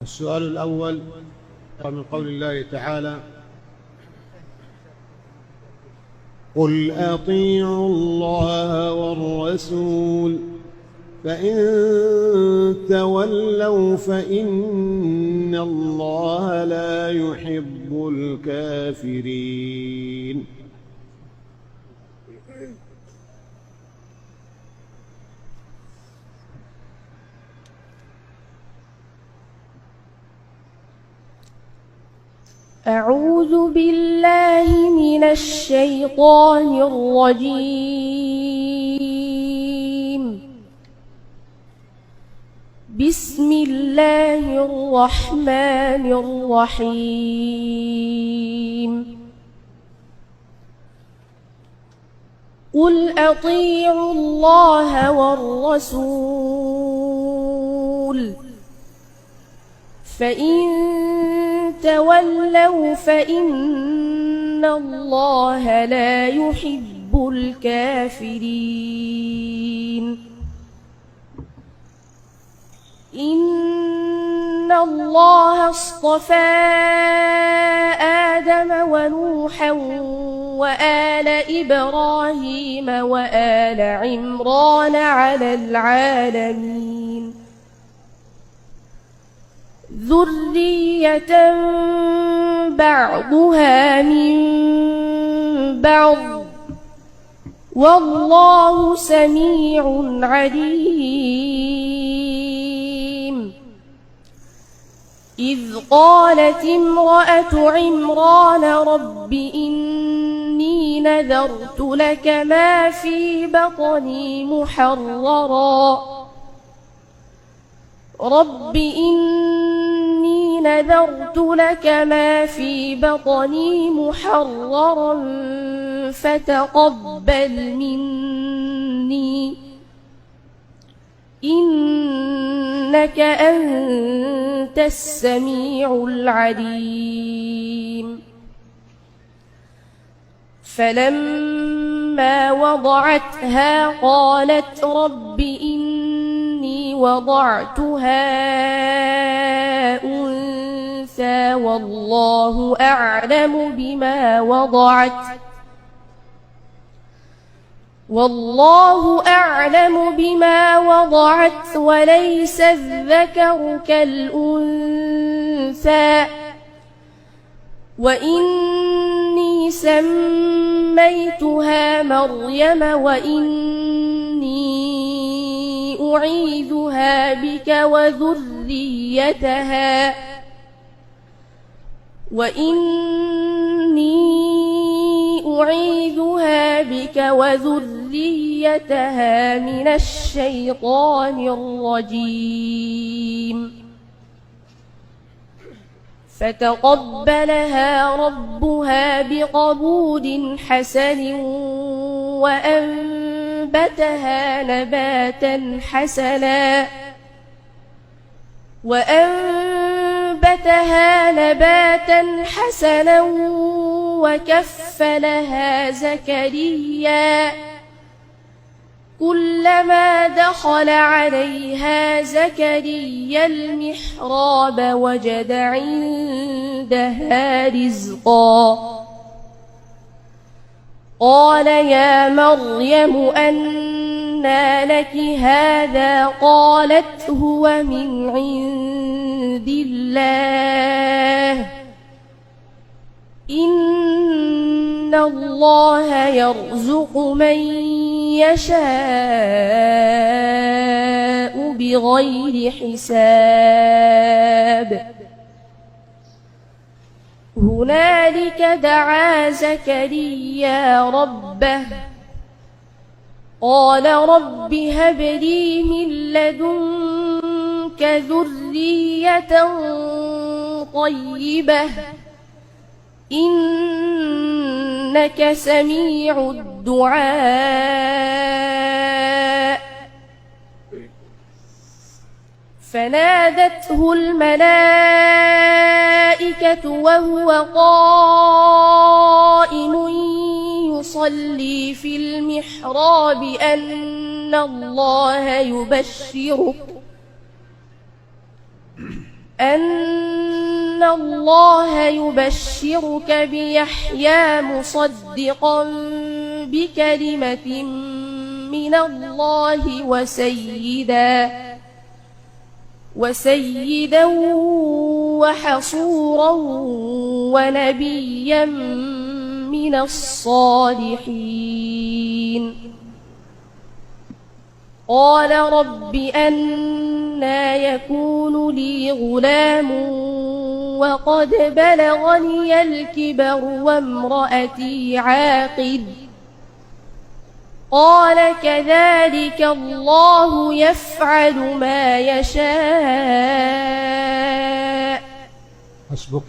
السؤال الأول من قول الله تعالى: قل أطيعوا الله والرسول فإن تولوا فإن الله لا يحب الكافرين. أعوذ بالله من الشيطان الرجيم. بسم الله الرحمن الرحيم. قل أطيعوا الله والرسول فإن تولوا فإن الله لا يحب الكافرين. إن الله اصطفى آدم ونوحا وآل إبراهيم وآل عمران على العالمين ذرية بعضها من بعض والله سميع عليم. إذ قالت امرأة عمران رب إني نذرت لك ما في بطني محررا رب إني نذرت لك ما في بطني محررا فتقبل مني إنك أنت السميع العليم. فلما وضعتها قالت رب إني وضعتها أنثى والله أعلم بما وضعت وليس الذكر كالأنثى وإني سميتها مريم وإني أعيذها بك وذريتها من الشيطان الرجيم. فتقبلها ربها بقبول حسن وأنبتها نباتا حسنا وكفلها زكريا كلما دخل عليها زكريا المحراب وجد عندها رزقا قال يا مريم أنى لك هذا قالت هو من عند الله إن الله يرزق من يشاء بغير حساب. هنالك دعا زكريا ربه قال رب هب لي من لدنك ذرية طيبة إنك سميع الدعاء. فنادته الملائكة وهو قائم يصلي في المحراب أن الله أن الله يبشرك بيحيى مصدقا بكلمة من الله وسيدا وحصورا ونبيا من الصالحين قال رب أنى يكون لي غلام وقد بلغني الكبر وامرأتي عاقر قال كذلك الله يفعل ما يشاء. حسبك.